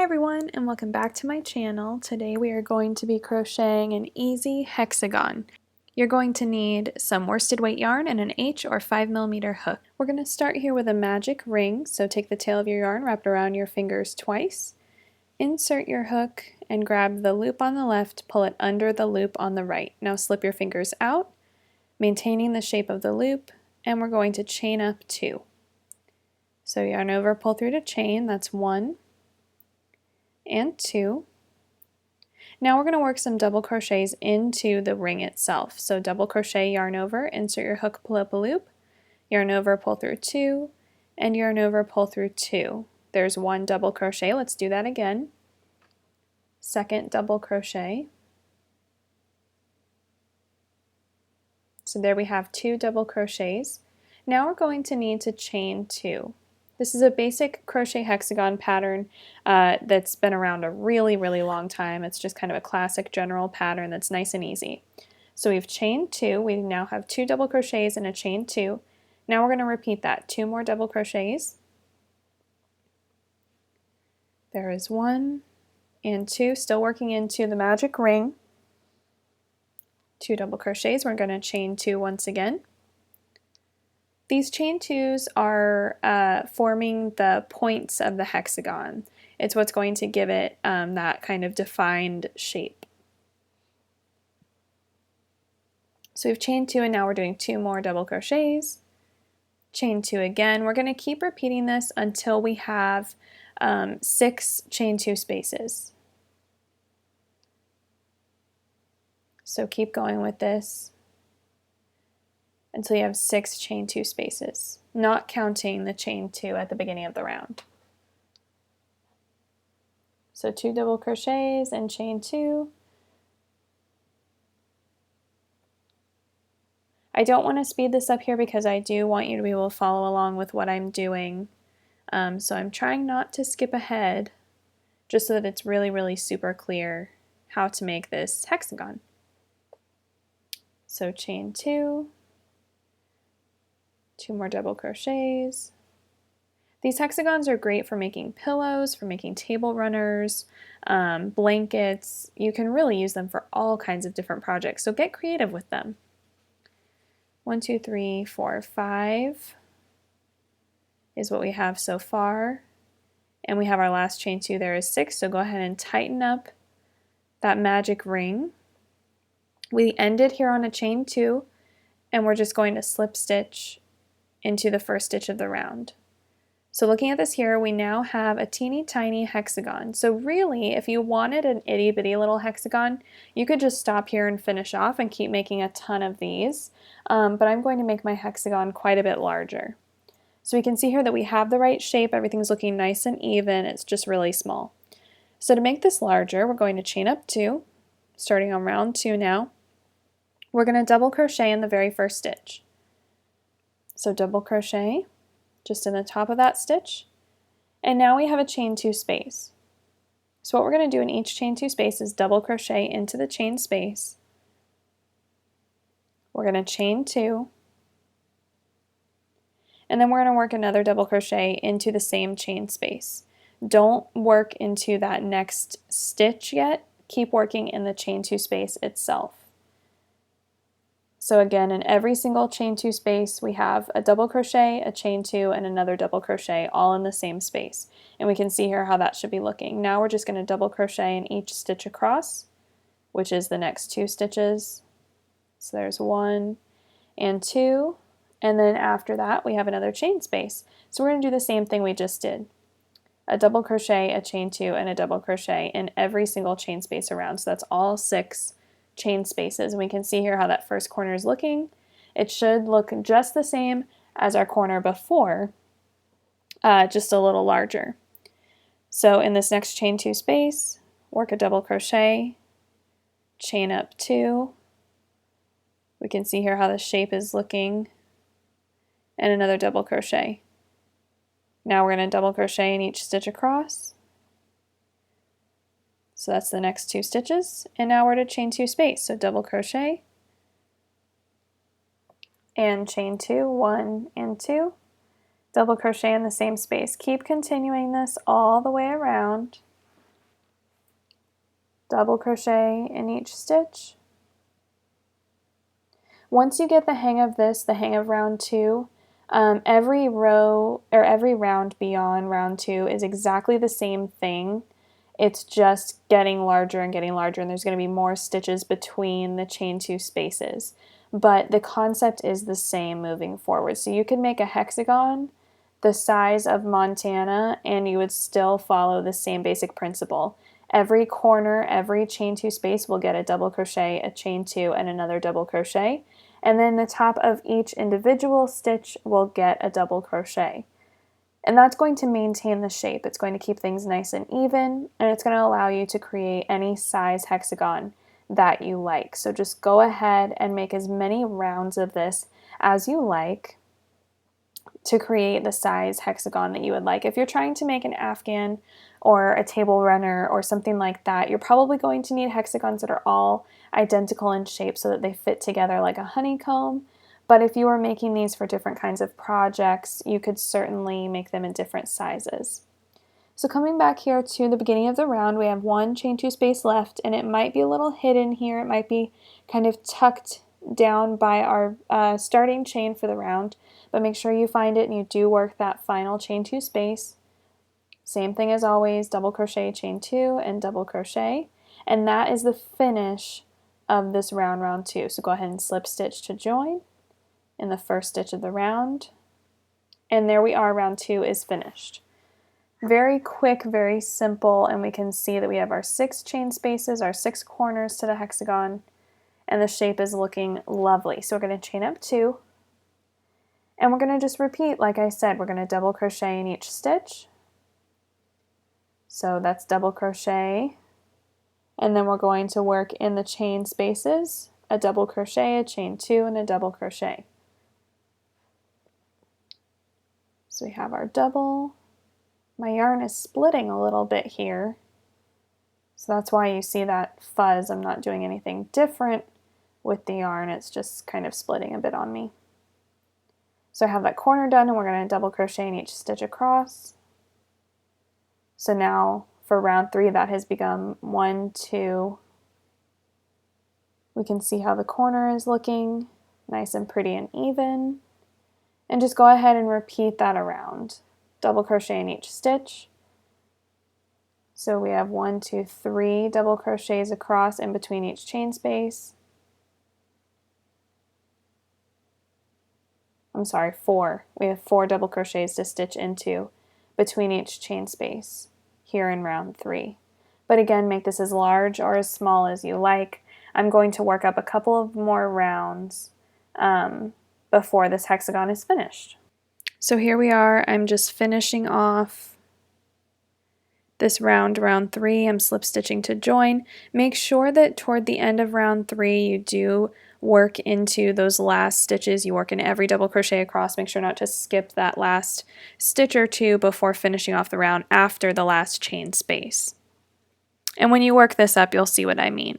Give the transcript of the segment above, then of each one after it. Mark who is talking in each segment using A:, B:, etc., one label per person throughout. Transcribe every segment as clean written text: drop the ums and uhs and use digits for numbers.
A: everyone, and welcome back to my channel. Today we are going to be crocheting an easy hexagon. You're going to need some worsted weight yarn and an H or 5mm hook. We're going to start here with a magic ring, so take the tail of your yarn, wrap it around your fingers twice, insert your hook, and grab the loop on the left, pull it under the loop on the right. Now slip your fingers out, maintaining the shape of the loop, and we're going to chain up 2. So yarn over, pull through to chain, that's 1 and 2. Now we're going to work some double crochets into the ring itself. So double crochet, yarn over, insert your hook, pull up a loop, yarn over, pull through 2, and yarn over, pull through 2. There's 1 double crochet. Let's do that again. Second double crochet. So there we have 2 double crochets. Now we're going to need to chain 2. This is a basic crochet hexagon pattern that's been around a really long time. It's just kind of a classic general pattern that's nice and easy. So we've chained 2. We now have 2 double crochets and a chain 2. Now we're going to repeat that. 2 more double crochets. There is 1 and 2, still working into the magic ring. 2 double crochets. We're going to chain 2 once again. These chain 2s are forming the points of the hexagon. It's what's going to give it that kind of defined shape. So we've chained 2 and now we're doing 2 more double crochets. Chain 2 again. We're going to keep repeating this until we have 6 chain 2 spaces. So keep going with this until you have 6 chain 2 spaces, not counting the chain 2 at the beginning of the round. So 2 double crochets and chain 2. I don't want to speed this up here because I do want you to be able to follow along with what I'm doing. So I'm trying not to skip ahead, just so that it's really super clear how to make this hexagon. So chain 2. 2 more double crochets. These hexagons are great for making pillows, for making table runners, blankets. You can really use them for all kinds of different projects, so get creative with them. 1, 2, 3, 4, 5 is what we have so far, and we have our last chain 2 there is 6, so go ahead and tighten up that magic ring. We ended here on a chain 2, and we're just going to slip stitch into the first stitch of the round. So looking at this here, we now have a teeny tiny hexagon. So really, if you wanted an itty bitty little hexagon, you could just stop here and finish off and keep making a ton of these. But I'm going to make my hexagon quite a bit larger. So we can see here that we have the right shape, everything's looking nice and even, it's just really small. So to make this larger, we're going to chain up 2, starting on round 2 now. We're going to double crochet in the very first stitch. So double crochet just in the top of that stitch, and now we have a chain 2 space. So what we're going to do in each chain 2 space is double crochet into the chain space. We're going to chain 2, and then we're going to work another double crochet into the same chain space. Don't work into that next stitch yet, keep working in the chain 2 space itself. So again, in every single chain 2 space, we have a double crochet, a chain 2, and another double crochet all in the same space. And we can see here how that should be looking. Now we're just going to double crochet in each stitch across, which is the next 2 stitches. So there's 1 and 2, and then after that we have another chain space. So we're going to do the same thing we just did. A double crochet, a chain 2, and a double crochet in every single chain space around. So that's all 6 chain spaces, and we can see here how that first corner is looking. It should look just the same as our corner before, just a little larger. So in this next chain 2 space, work a double crochet, chain up 2. We can see here how the shape is looking, and another double crochet. Now we're going to double crochet in each stitch across. So that's the next 2 stitches, and now we're to chain 2 space. So double crochet and chain 2, 1 and 2, double crochet in the same space. Keep continuing this all the way around. double crochet in each stitch. Once you get the hang of this, the hang of round 2, every row or every round beyond round 2 is exactly the same thing. It's just getting larger and getting larger, and there's going to be more stitches between the chain 2 spaces. But the concept is the same moving forward. So you could make a hexagon the size of Montana and you would still follow the same basic principle. Every corner, every chain 2 space will get a double crochet, a chain 2, and another double crochet. And then the top of each individual stitch will get a double crochet. And that's going to maintain the shape. It's going to keep things nice and even, and it's going to allow you to create any size hexagon that you like. So just go ahead and make as many rounds of this as you like to create the size hexagon that you would like. If you're trying to make an Afghan or a table runner or something like that, you're probably going to need hexagons that are all identical in shape so that they fit together like a honeycomb. But if you were making these for different kinds of projects, you could certainly make them in different sizes. So coming back here to the beginning of the round, we have one chain 2 space left, and it might be a little hidden here. It might be kind of tucked down by our starting chain for the round, but make sure you find it and you do work that final chain 2 space. Same thing as always, double crochet, chain 2, and double crochet. And that is the finish of this round 2. So go ahead and slip stitch to join in the first stitch of the round. And there we are, round 2 is finished. Very quick, very simple, and we can see that we have our 6 chain spaces, our 6 corners to the hexagon, and the shape is looking lovely. So we're going to chain up 2, and we're going to just repeat, like I said, we're going to double crochet in each stitch. So that's double crochet, and then we're going to work in the chain spaces, a double crochet, a chain 2, and a double crochet. So we have our double. My yarn is splitting a little bit here, so that's why you see that fuzz. I'm not doing anything different with the yarn, it's just kind of splitting a bit on me. So I have that corner done, and we're going to double crochet in each stitch across. So now for round 3 that has become 1, 2. We can see how the corner is looking nice and pretty and even, and just go ahead and repeat that around. Double crochet in each stitch. So we have 1, 2, 3 double crochets across in between each chain space. I'm sorry, 4. We have 4 double crochets to stitch into between each chain space here in round 3. But again, make this as large or as small as you like. I'm going to work up a couple of more rounds before this hexagon is finished. So here we are, I'm just finishing off this round 3. I'm slip stitching to join. Make sure that toward the end of round 3 you do work into those last stitches. You work in every double crochet across. Make sure not to skip that last stitch or 2 before finishing off the round after the last chain space. And when you work this up, you'll see what I mean.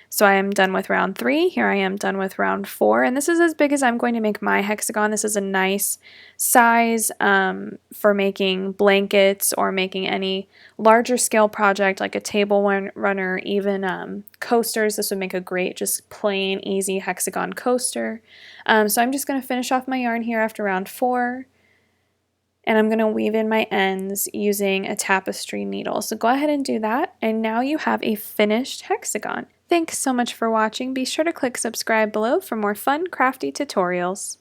A: So I am done with round 3. Here I am done with round 4, and this is as big as I'm going to make my hexagon. This is a nice size for making blankets or making any larger scale project like a table runner, even coasters. This would make a great just plain easy hexagon coaster. So I'm just going to finish off my yarn here after round 4. And I'm going to weave in my ends using a tapestry needle. So go ahead and do that, and now you have a finished hexagon. Thanks so much for watching. Be sure to click subscribe below for more fun, crafty tutorials.